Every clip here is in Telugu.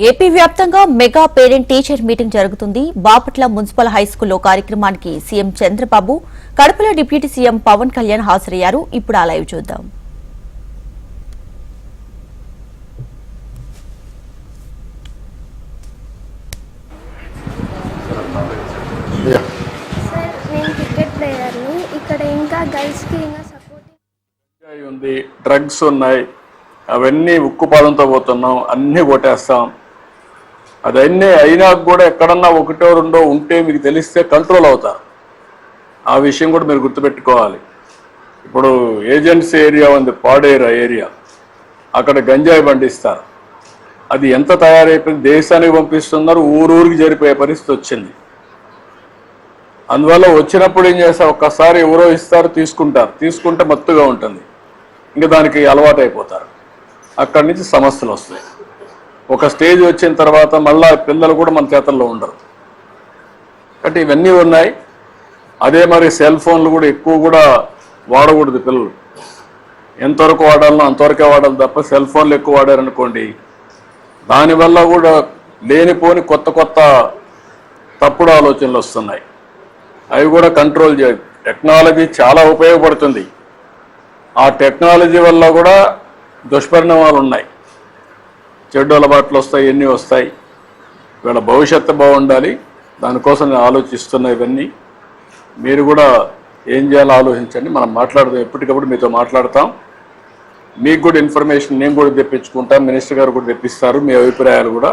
ఏపీ వ్యాప్తంగా మెగా పేరెంట్ టీచర్ మీటింగ్ జరుగుతుంది. బాపట్ల మున్సిపల్ హైస్కూల్లో కార్యక్రమానికి సీఎం చంద్రబాబు, కడపలో డిప్యూటీ సీఎం పవన్ కళ్యాణ్ హాజరయ్యారు. ఇప్పుడు ఆ లైవ్ చూద్దాం. డ్రగ్స్ ఉన్నాయి, అవన్నీ ఉక్కుపాదంతో పోతున్నాం, అన్నీ కొట్టేస్తాం. అదన్నీ అయినా కూడా ఎక్కడన్నా ఒకటో రెండో ఉంటే మీకు తెలిస్తే కంట్రోల్ అవుతారు. ఆ విషయం కూడా మీరు గుర్తుపెట్టుకోవాలి. ఇప్పుడు ఏజెన్సీ ఏరియా ఉంది, పాడేరు ఏరియా, అక్కడ గంజాయి పండిస్తారు. అది ఎంత తయారైపోయింది, దేశానికి పంపిస్తున్నారు, ఊరూరికి జరిపోయే పరిస్థితి వచ్చింది. అందువల్ల వచ్చినప్పుడు ఏం చేస్తారు, ఒక్కసారి ఎవరో ఇస్తారు, తీసుకుంటారు, తీసుకుంటే మత్తుగా ఉంటుంది, ఇంకా దానికి అలవాటు అయిపోతారు. అక్కడి నుంచి సమస్యలు వస్తాయి. ఒక స్టేజ్ వచ్చిన తర్వాత మళ్ళా పిల్లలు కూడా మన చేతల్లో ఉండరు. కాబట్టి ఇవన్నీ ఉన్నాయి. అదే మరి సెల్ ఫోన్లు కూడా ఎక్కువ కూడా వాడకూడదు. పిల్లలు ఎంతవరకు వాడాలనో అంతవరకే వాడాలి తప్ప సెల్ ఫోన్లు ఎక్కువ వాడారనుకోండి, దానివల్ల కూడా లేనిపోని కొత్త కొత్త తప్పుడు ఆలోచనలు వస్తున్నాయి. అవి కూడా కంట్రోల్ చేయాలి. టెక్నాలజీ చాలా ఉపయోగపడుతుంది. ఆ టెక్నాలజీ వల్ల కూడా దుష్పరిణామాలు ఉన్నాయి, చెడు అలవాట్లు వస్తాయి, ఎన్ని వస్తాయి. వీళ్ళ భవిష్యత్తు బాగుండాలి, దానికోసం నేను ఆలోచిస్తున్నా. ఇవన్నీ మీరు కూడా ఏం చేయాలో ఆలోచించండి. మనం మాట్లాడదాం, ఎప్పటికప్పుడు మీతో మాట్లాడతాం. మీకు కూడా ఇన్ఫర్మేషన్ నేను కూడా తెప్పించుకుంటాం, మినిస్టర్ గారు కూడా తెప్పిస్తారు. మీ అభిప్రాయాలు కూడా,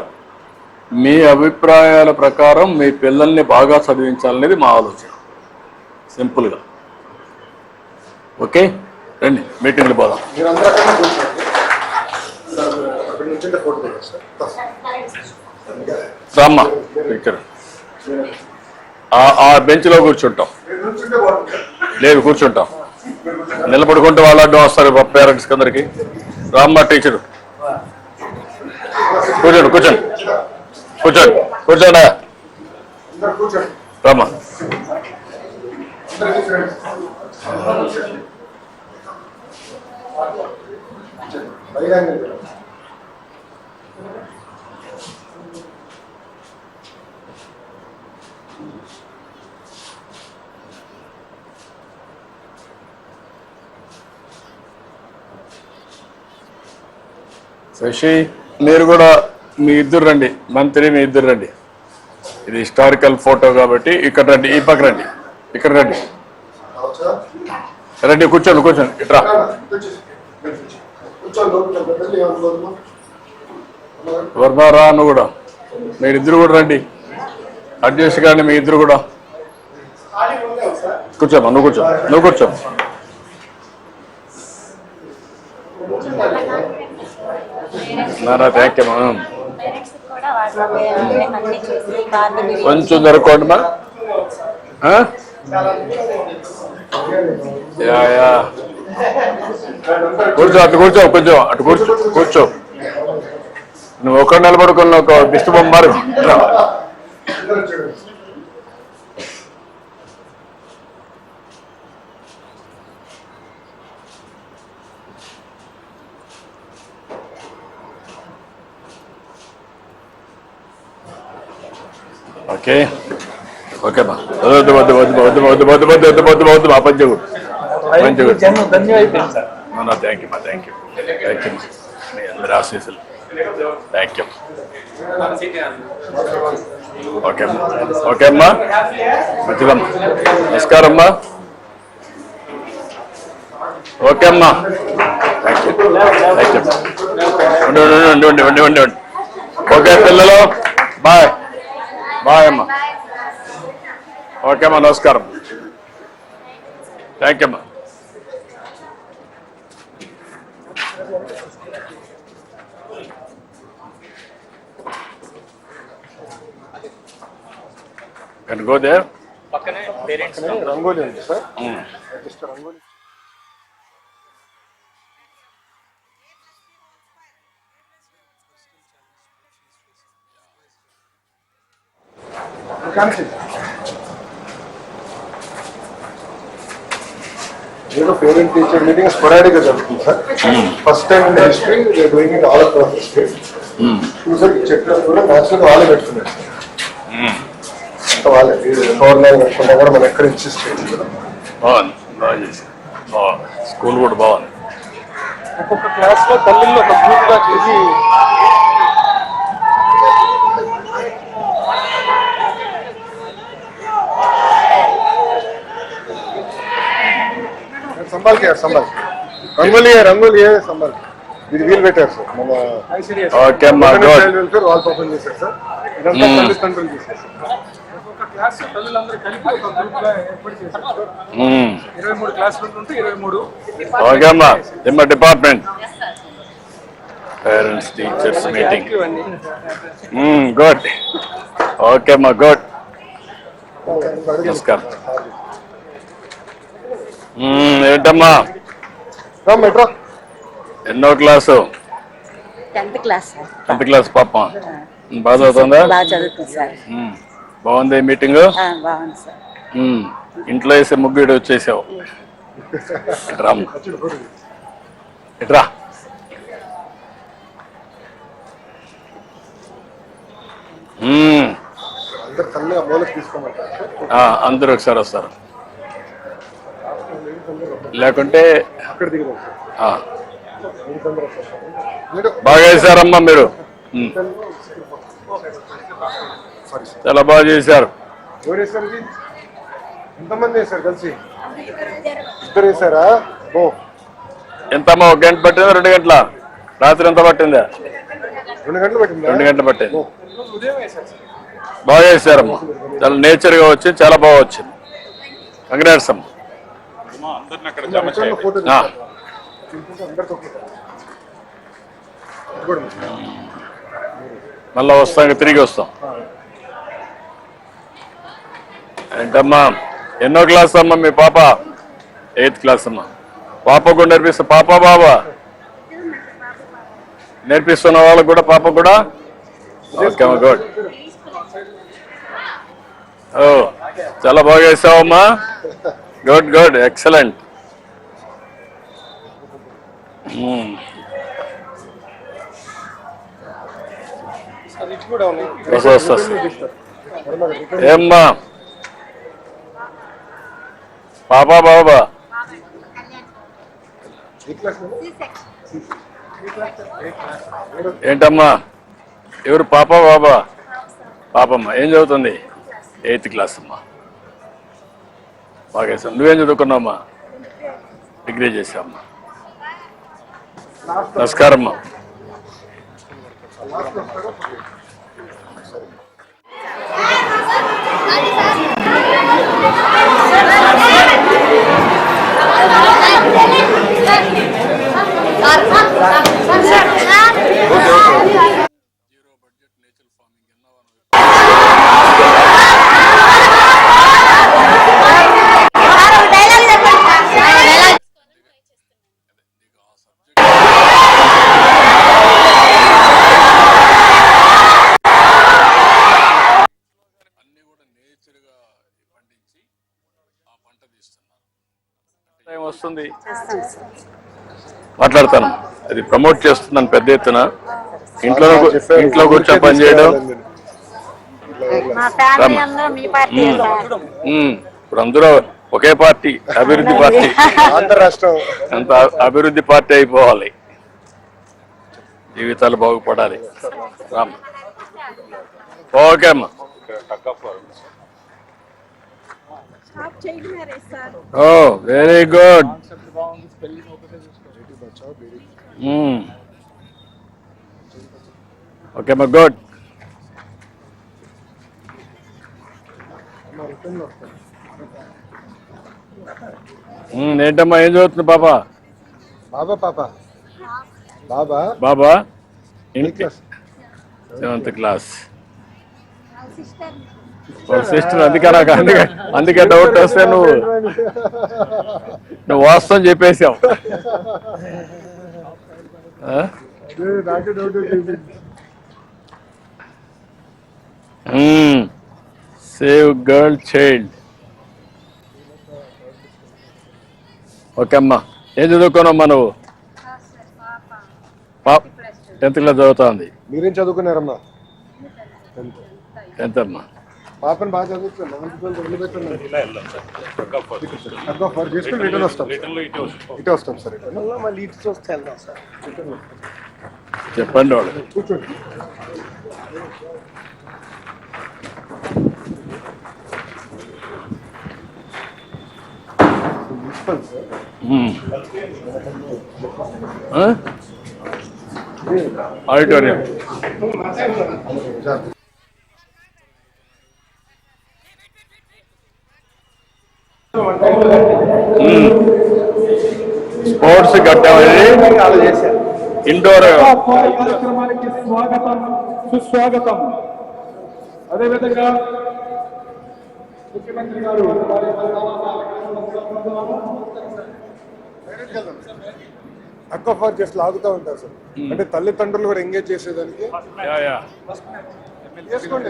మీ అభిప్రాయాల ప్రకారం మీ పిల్లల్ని బాగా చదివించాలనేది మా ఆలోచన. సింపుల్గా ఓకే, రండి మీటింగ్లు పోదాం. రామ్మా, ఇక్కడ ఆ బెంచ్లో కూర్చుంటాం. లేదు, కూర్చుంటాం. నిలబడుకుంటూ వాళ్ళు అడ్డం వస్తారు పేరెంట్స్ అందరికి. రామ్మా టీచరు, కూర్చోండి కూర్చోండి కూర్చోండి కూర్చోండి. రామ్మా. శశి, మీరు కూడా మీ ఇద్దరు రండి, మంత్రి మీ ఇద్దరు రండి. ఇది హిస్టారికల్ ఫోటో కాబట్టి ఇక్కడ రండి, ఈ పక్క రండి, ఇక్కడ రండి, రండి కూర్చోండి కూర్చోండి. ఇట్రా వర్మారా, నువ్వు కూడా, మీరిద్దరు కూడా రండి. అడ్జస్ట్ కానీ మీ ఇద్దరు కూడా కూర్చోమ్మా. నువ్వు కూర్చో, నువ్వు కూర్చో. Thank you. కొంచెం దొరకండి మా. కూర్చో, అటు కూర్చో, కొంచెం అటు కూర్చో కూర్చో. నువ్వు ఒకటి నిలబడుకున్న ఒక దిష్టి బొమ్మారు. ఓకే ఓకేమ్మా. వద్దు వద్దు వద్దు వద్దు వద్దు వద్దు వద్దు వద్దు వద్దు వద్దు మా పంచగు పంచగు. థ్యాంక్ యూ మా, థ్యాంక్ యూ థ్యాంక్ యూ. మీ అందరి ఆశీస్సులు. Thank you. ఓకే అమ్మా, ఓకే అమ్మా, మంచిదమ్మా. నమస్కారం అమ్మా. ఓకే అమ్మా, థ్యాంక్ యూ థ్యాంక్ యూ. ఉండి ఉండి ఉండి ఉండి ఉండి ఉండి. ఓకే పిల్లలు, బాయ్ బాయ్ అమ్మా. ఓకే అమ్మా, నమస్కారం. థ్యాంక్ యూ అమ్మా. Can go there? పక్కనే పేరెంట్స్ రంగోలి ఉంది సార్. జస్ట్ రంగోలి. ఏదో పేరెంట్ టీచర్ మీటింగ్ స్పోరాడిక్ గా జరుగుతుంది sir. First time in history they are doing it all across the state. చెట్లు కూడా న్యాచురల్ వాళ్ళే పెడుతున్నారు సార్. వాళ్ళే పవర్ లైన్ పెట్టుకుంటా కూడా మనం ఎక్కడ ఇచ్చి బాగుంది, బాగా చేశారు. బాగుంది, స్కూల్ కూడా బాగుంది. ఒక్కొక్క క్లాస్ లో తల్లిళ్ళు ఒక గ్రూప్ గా చేసి సంభాల్ రంగోలి సంభాల్ ఇది వీలు పెట్టారు సార్. మన ఓకే అమ్మా, చైల్డ్ వెల్ఫేర్ వాళ్ళు ఓపెన్ చేశారు సార్. ఇదంతా తల్లిదండ్రులు చేశారు సార్. ఒక్కొక్క క్లాస్ తల్లులందరూ కలిపి ఒక గ్రూప్ గా ఏర్పాటు చేశారు సార్. 23 క్లాసులు ఉంటే 23. ఓకే అమ్మా, ఇమ్మ department parents teachers meeting. Good. Okay అమ్మా, గుడ్. నమస్కారం. ఏంటమ్మా మెట్రో ఎన్నో class? 10th class sir. 10th class పాప బాగా చదువుతుందా? బాగా చదువుతుంది సార్. బాగుంది మీటింగ్. బాగుంది సార్. ఇంట్లో వేసే ముగ్గుడు వచ్చేసావు. ఇట్రా ఇట్రా. అందరూ ఒకసారి వస్తారు, లేకుంటే బాగా చేశారమ్మా మీరు, చాలా బాగా చేశారు. ఎంతమంది వేశారు కలిసి? ఇద్దరు వేశారా? ఎంతమ్మా, 1 గంట పట్టిందా 2 గంటల? రాత్రి ఎంత పట్టిందా? 2 గంటలు పట్టింది. 2 గంటలు పట్టింది. బాగా చేశారమ్మా, చాలా నేచర్ గా వచ్చి చాలా బాగా వచ్చింది. కంగ్రాట్స్ అమ్మా. మళ్ళా వస్తాం, తిరిగి వస్తాం. ఏంటమ్మా, ఎన్నో క్లాస్ అమ్మా మీ పాప? 8th క్లాస్ అమ్మా. పాప కూడా నేర్పిస్తా? పాప బాబా నేర్పిస్తున్న వాళ్ళకు కూడా, పాప కూడా? ఓకే అమ్మా, గుడ్. ఓ, చాలా బాగా చేసావమ్మా. Good good, excellent. ఏమ్మా పాపా బాబా? ఏంటమ్మా, ఎవరు పాపా బాబా? పాపమ్మ ఏం చదువుతుంది? 8th క్లాస్ అమ్మా. బాగా చేసావు. నువ్వేం చదువుకున్నావమ్మా? డిగ్రీ చేసావమ్మా. నమస్కారం అమ్మా. వస్తుంది, మాట్లాడతాను. అది ప్రమోట్ చేస్తున్నాను పెద్ద ఎత్తున. ఇంట్లో కూర్చొని పని చేయడం. ఇప్పుడు అందరూ ఒకే పార్టీ, అభివృద్ధి పార్టీ. అంత అభివృద్ధి పార్టీ అయిపోవాలి, జీవితాలు బాగుపడాలి. రామ్. ఓకే అమ్మా. Oh very good. ఓకే అమ్మా, గుడ్. ఏంటమ్మా, ఏం చదువుతుంది పాప? బాబా పాప బాబా బాబా 7th క్లాస్. సిస్టర్. అందుకే డౌట్ వస్తే నువ్వు వాస్తవం చెప్పేసావు. Save girl child. ఓకే అమ్మా, ఏం చదువుకోనమ్మా నువ్వు? 10th క్లాస్ చదువుతుంది. మీరేం చదువుకున్నారమ్మా? 10th అమ్మా. పాపని బాగా చదువుతున్నా. రిటర్న్ వస్తాం. ఇటే వస్తాం సార్. మళ్ళీ ఇటు వస్తే వెళ్దాం సార్. చెప్పండి వాళ్ళు. కూర్చోండి. ఆడిటోరియం. స్పోర్ట్స్ కట్టమని ఇండోర్ కార్యక్రమానికి స్వాగతం సుస్వాగతం. అదేవిధంగా ముఖ్యమంత్రి గారు అక్వాఫార్ జస్ట్ లాగుతూ ఉంటారు సార్. అంటే తల్లిదండ్రులు కూడా ఎంగేజ్ చేసేదానికి. చేసుకోండి.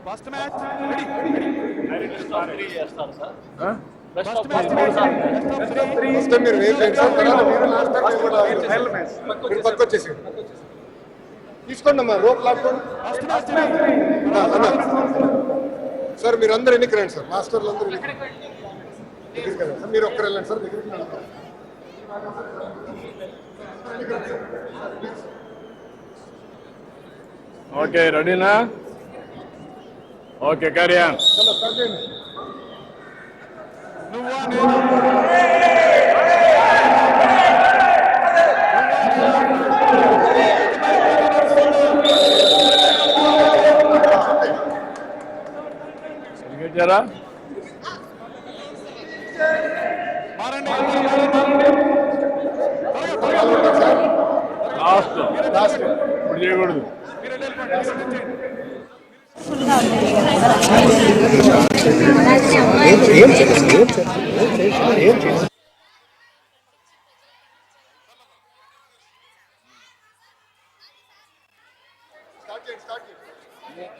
ఫస్ట్ మ్యాచ్ ఫస్ట్ మీరు వేసేయండి సార్. తర్వాత మీరు లాస్ట్ టైం కూడా మీరు పక్క వచ్చేసి తీసుకోండి అమ్మా. రోప్ లాక్కోండి సార్. మీరు అందరు ఎన్నికి రండి సార్. మాస్టర్లు అందరూ దగ్గరికి వెళ్ళండి సార్. మీరు ఒక్కరు వెళ్ళండి సార్. దగ్గరికి ఓకే, రెడీనా? Okay, carry on. జరా లాస్ట్ ఇప్పుడు చేయకూడదు.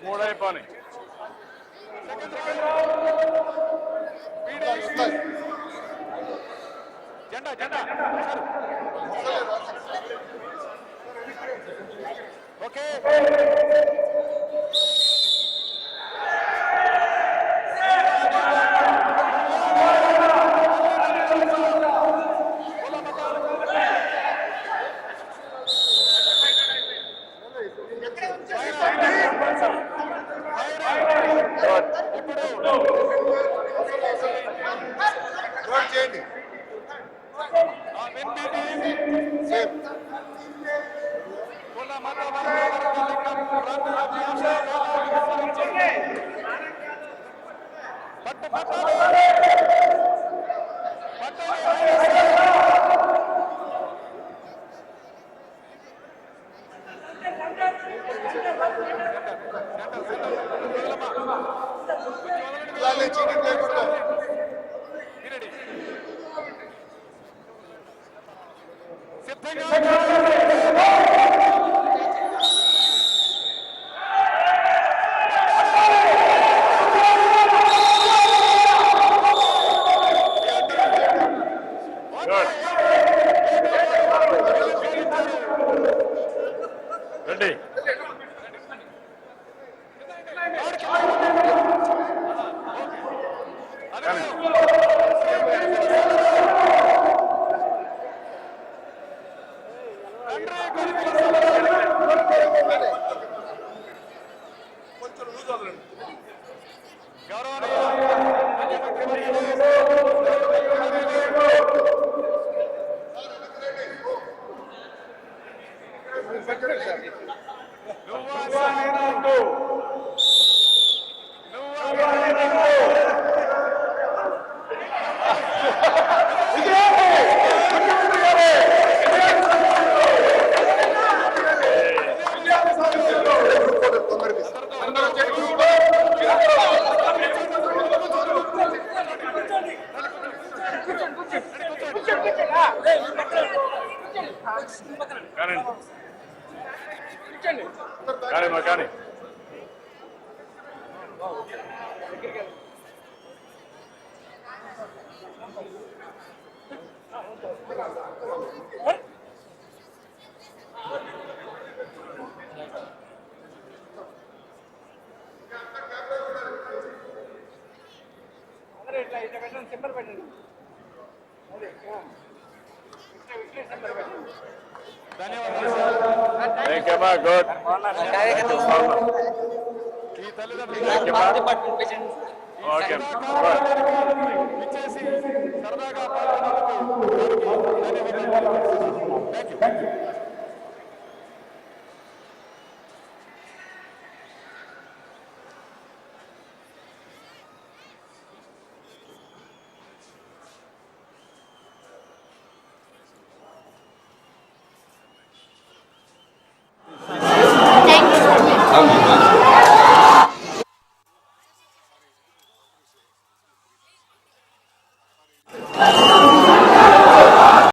మూడైపోయి జెండా జెండా ఓకే. చేయండి. చీటింగ్ లేకుండా రెడీ. కొంచెం లూజ్ వదలండి. కానీ మా కానీ ధన్యవాదాలు సార్. థ్యాంక్ యూ అమ్మా, గుడ్. ఈ తల్లిదండ్రులు ఓకే ఇచ్చేసి సరదాగా పాల్గొన్నందుకు వారికి ధన్యవాదాలు. Thank you.